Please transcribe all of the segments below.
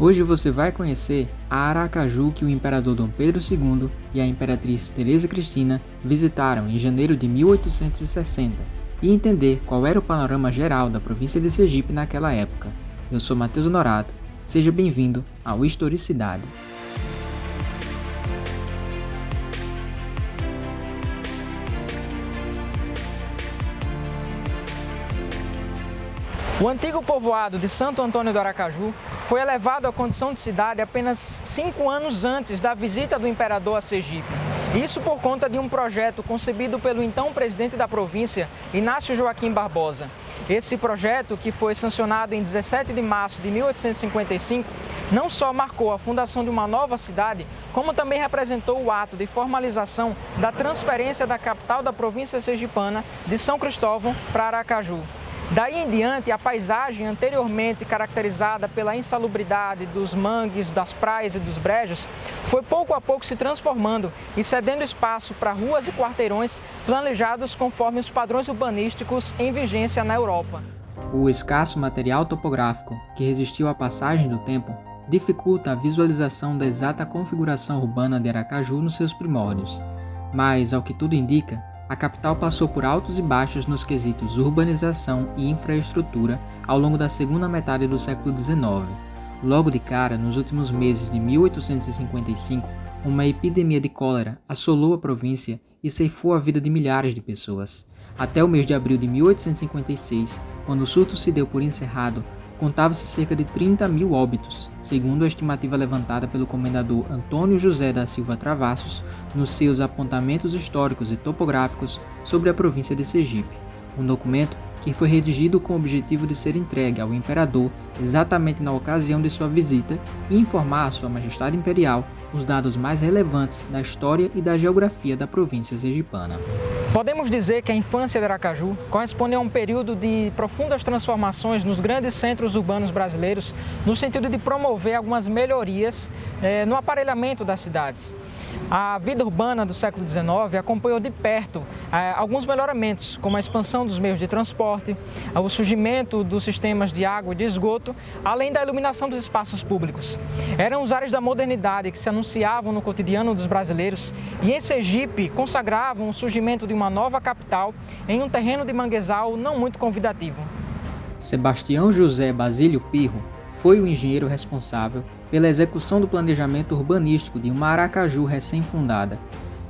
Hoje você vai conhecer a Aracaju que o imperador Dom Pedro II e a imperatriz Teresa Cristina visitaram em janeiro de 1860 e entender qual era o panorama geral da província de Sergipe naquela época. Eu sou Matheus Honorato, seja bem-vindo ao Historicidade. O antigo povoado de Santo Antônio do Aracaju foi elevado à condição de cidade apenas 5 anos antes da visita do imperador a Sergipe. Isso por conta de um projeto concebido pelo então presidente da província, Inácio Joaquim Barbosa. Esse projeto, que foi sancionado em 17 de março de 1855, não só marcou a fundação de uma nova cidade, como também representou o ato de formalização da transferência da capital da província sergipana de São Cristóvão para Aracaju. Daí em diante, a paisagem anteriormente caracterizada pela insalubridade dos mangues, das praias e dos brejos, foi pouco a pouco se transformando e cedendo espaço para ruas e quarteirões planejados conforme os padrões urbanísticos em vigência na Europa. O escasso material topográfico que resistiu à passagem do tempo dificulta a visualização da exata configuração urbana de Aracaju nos seus primórdios, mas, ao que tudo indica, a capital passou por altos e baixos nos quesitos urbanização e infraestrutura ao longo da segunda metade do século XIX. Logo de cara, nos últimos meses de 1855, uma epidemia de cólera assolou a província e ceifou a vida de milhares de pessoas. Até o mês de abril de 1856, quando o surto se deu por encerrado, contava-se cerca de 30.000 óbitos, segundo a estimativa levantada pelo comendador Antônio José da Silva Travassos nos seus apontamentos históricos e topográficos sobre a província de Sergipe. Um documento que foi redigido com o objetivo de ser entregue ao imperador exatamente na ocasião de sua visita e informar a Sua Majestade Imperial os dados mais relevantes da história e da geografia da província sergipana. Podemos dizer que a infância de Aracaju corresponde a um período de profundas transformações nos grandes centros urbanos brasileiros, no sentido de promover algumas melhorias no aparelhamento das cidades. A vida urbana do século XIX acompanhou de perto alguns melhoramentos, como a expansão dos meios de transporte, o surgimento dos sistemas de água e de esgoto, além da iluminação dos espaços públicos. Eram os ares da modernidade que se anunciavam no cotidiano dos brasileiros e em Sergipe consagravam o surgimento de uma nova capital em um terreno de manguezal não muito convidativo. Sebastião José Basílio Pirro foi o engenheiro responsável pela execução do planejamento urbanístico de uma Aracaju recém-fundada.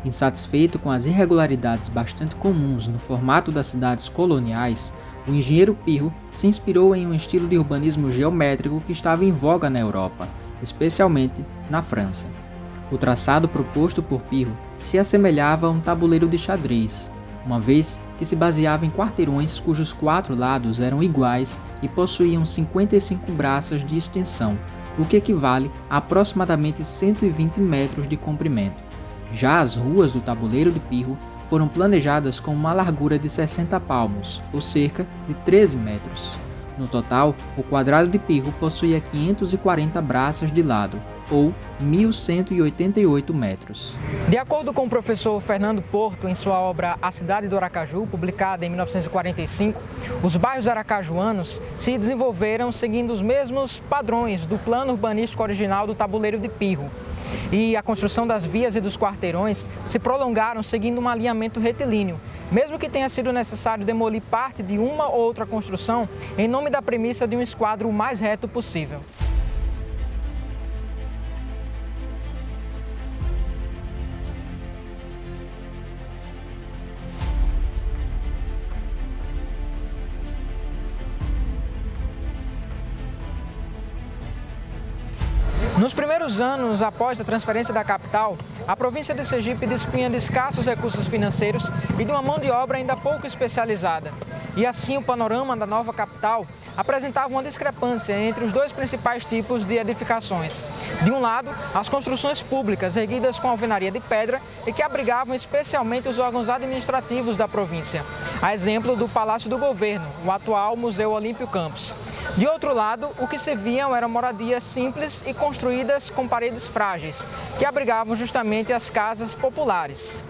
Insatisfeito com as irregularidades bastante comuns no formato das cidades coloniais, o engenheiro Pirro se inspirou em um estilo de urbanismo geométrico que estava em voga na Europa, especialmente na França. O traçado proposto por Pirro se assemelhava a um tabuleiro de xadrez, uma vez que se baseava em quarteirões cujos 4 lados eram iguais e possuíam 55 braças de extensão, o que equivale a aproximadamente 120 metros de comprimento. Já as ruas do tabuleiro de Pirro foram planejadas com uma largura de 60 palmos, ou cerca de 13 metros. No total, o quadrado de Pirro possuía 540 braças de lado, ou 1.188 metros. De acordo com o professor Fernando Porto, em sua obra A Cidade do Aracaju, publicada em 1945, os bairros aracajuanos se desenvolveram seguindo os mesmos padrões do plano urbanístico original do tabuleiro de Pirro. E a construção das vias e dos quarteirões se prolongaram seguindo um alinhamento retilíneo, mesmo que tenha sido necessário demolir parte de uma ou outra construção em nome da premissa de um esquadro o mais reto possível. Nos primeiros anos após a transferência da capital, a província de Sergipe dispunha de escassos recursos financeiros e de uma mão de obra ainda pouco especializada. E assim o panorama da nova capital apresentava uma discrepância entre os dois principais tipos de edificações. De um lado, as construções públicas erguidas com alvenaria de pedra e que abrigavam especialmente os órgãos administrativos da província, a exemplo do Palácio do Governo, o atual Museu Olímpio Campos. De outro lado, o que se viam eram moradias simples e construídas com paredes frágeis, que abrigavam justamente as casas populares.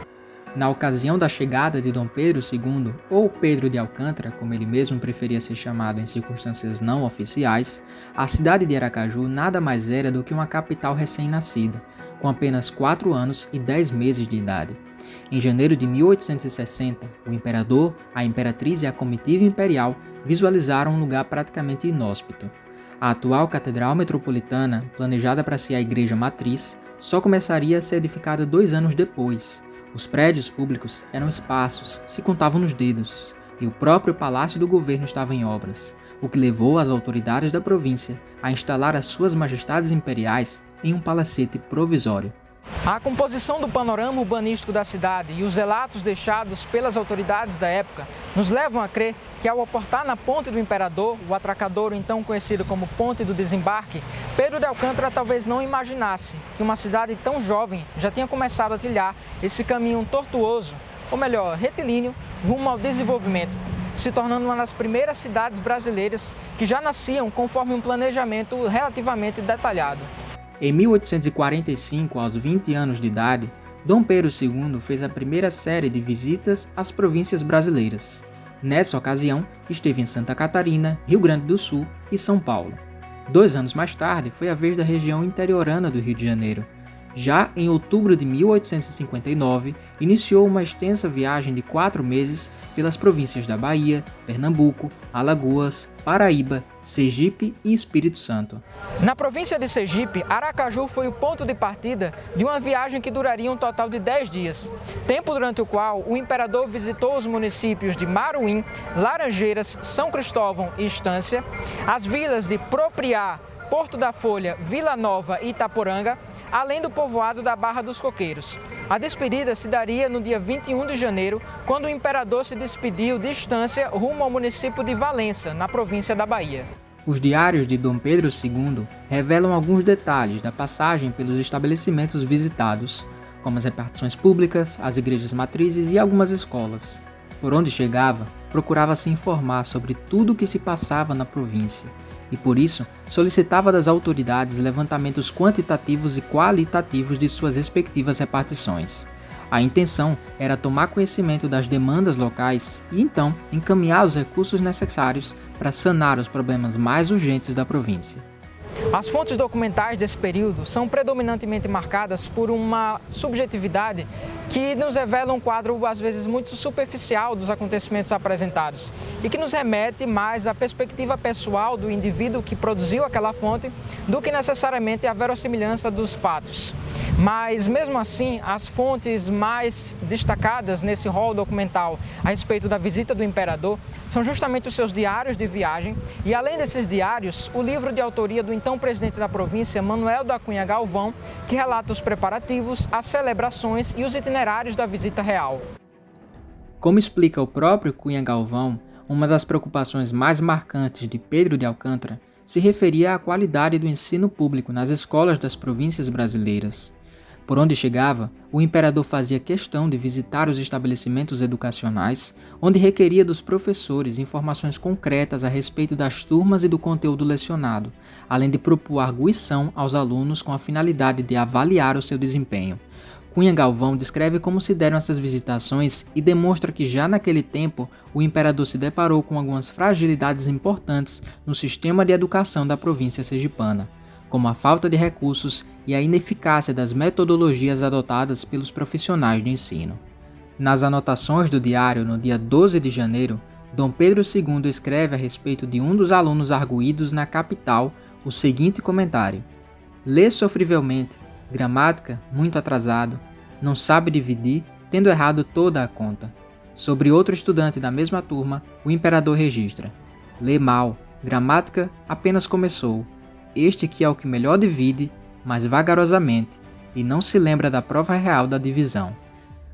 Na ocasião da chegada de Dom Pedro II, ou Pedro de Alcântara, como ele mesmo preferia ser chamado em circunstâncias não oficiais, a cidade de Aracaju nada mais era do que uma capital recém-nascida, com apenas 4 anos e 10 meses de idade. Em janeiro de 1860, o imperador, a imperatriz e a comitiva imperial visualizaram um lugar praticamente inóspito. A atual Catedral Metropolitana, planejada para ser a igreja matriz, só começaria a ser edificada 2 anos depois. Os prédios públicos eram esparsos, se contavam nos dedos, e o próprio Palácio do Governo estava em obras, o que levou as autoridades da província a instalar as suas majestades imperiais em um palacete provisório. A composição do panorama urbanístico da cidade e os relatos deixados pelas autoridades da época nos levam a crer que, ao aportar na Ponte do Imperador, o atracadouro então conhecido como Ponte do Desembarque, Pedro de Alcântara talvez não imaginasse que uma cidade tão jovem já tinha começado a trilhar esse caminho tortuoso, ou melhor, retilíneo, rumo ao desenvolvimento, se tornando uma das primeiras cidades brasileiras que já nasciam conforme um planejamento relativamente detalhado. Em 1845, aos 20 anos de idade, Dom Pedro II fez a primeira série de visitas às províncias brasileiras. Nessa ocasião, esteve em Santa Catarina, Rio Grande do Sul e São Paulo. 2 anos mais tarde, foi a vez da região interiorana do Rio de Janeiro. Já em outubro de 1859, iniciou uma extensa viagem de 4 meses pelas províncias da Bahia, Pernambuco, Alagoas, Paraíba, Sergipe e Espírito Santo. Na província de Sergipe, Aracaju foi o ponto de partida de uma viagem que duraria um total de 10 dias, tempo durante o qual o imperador visitou os municípios de Maruim, Laranjeiras, São Cristóvão e Estância, as vilas de Propriá, Porto da Folha, Vila Nova e Itaporanga, além do povoado da Barra dos Coqueiros. A despedida se daria no dia 21 de janeiro, quando o imperador se despediu de Estância rumo ao município de Valença, na província da Bahia. Os diários de Dom Pedro II revelam alguns detalhes da passagem pelos estabelecimentos visitados, como as repartições públicas, as igrejas matrizes e algumas escolas. Por onde chegava, procurava se informar sobre tudo o que se passava na província, e por isso solicitava das autoridades levantamentos quantitativos e qualitativos de suas respectivas repartições. A intenção era tomar conhecimento das demandas locais e então encaminhar os recursos necessários para sanar os problemas mais urgentes da província. As fontes documentais desse período são predominantemente marcadas por uma subjetividade que nos revela um quadro, às vezes, muito superficial dos acontecimentos apresentados e que nos remete mais à perspectiva pessoal do indivíduo que produziu aquela fonte do que necessariamente à verossimilhança dos fatos. Mas, mesmo assim, as fontes mais destacadas nesse rol documental a respeito da visita do imperador são justamente os seus diários de viagem e, além desses diários, o livro de autoria do então presidente da província, Manuel da Cunha Galvão, que relata os preparativos, as celebrações e os itinerários da visita real. Como explica o próprio Cunha Galvão, uma das preocupações mais marcantes de Pedro de Alcântara se referia à qualidade do ensino público nas escolas das províncias brasileiras. Por onde chegava, o imperador fazia questão de visitar os estabelecimentos educacionais, onde requeria dos professores informações concretas a respeito das turmas e do conteúdo lecionado, além de propor arguição aos alunos com a finalidade de avaliar o seu desempenho. Cunha Galvão descreve como se deram essas visitações e demonstra que já naquele tempo o imperador se deparou com algumas fragilidades importantes no sistema de educação da província sergipana, como a falta de recursos e a ineficácia das metodologias adotadas pelos profissionais de ensino. Nas anotações do diário, no dia 12 de janeiro, Dom Pedro II escreve a respeito de um dos alunos arguídos na capital o seguinte comentário: lê sofrivelmente, gramática muito atrasado, não sabe dividir, tendo errado toda a conta. Sobre outro estudante da mesma turma, o imperador registra: lê mal, gramática apenas começou. Este que é o que melhor divide, mas vagarosamente, e não se lembra da prova real da divisão.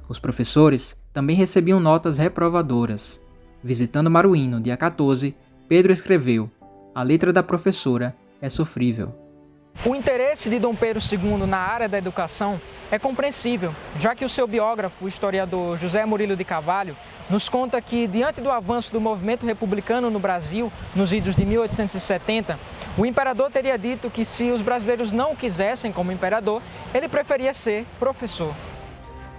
Os professores também recebiam notas reprovadoras. Visitando Maruim no dia 14, Pedro escreveu: a letra da professora é sofrível. O interesse de Dom Pedro II na área da educação é compreensível, já que o seu biógrafo, o historiador José Murilo de Carvalho, nos conta que, diante do avanço do movimento republicano no Brasil, nos idos de 1870, o imperador teria dito que, se os brasileiros não o quisessem como imperador, ele preferia ser professor.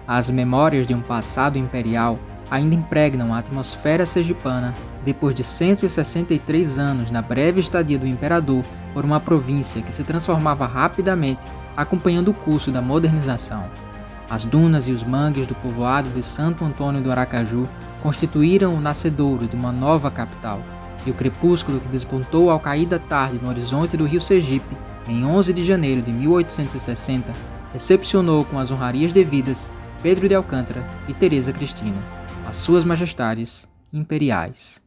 As memórias de um passado imperial ainda impregnam a atmosfera sergipana depois de 163 anos na breve estadia do imperador por uma província que se transformava rapidamente acompanhando o curso da modernização. As dunas e os mangues do povoado de Santo Antônio do Aracaju constituíram o nascedouro de uma nova capital, e o crepúsculo que despontou ao cair da tarde no horizonte do rio Sergipe, em 11 de janeiro de 1860, recepcionou com as honrarias devidas Pedro de Alcântara e Teresa Cristina, as suas majestades imperiais.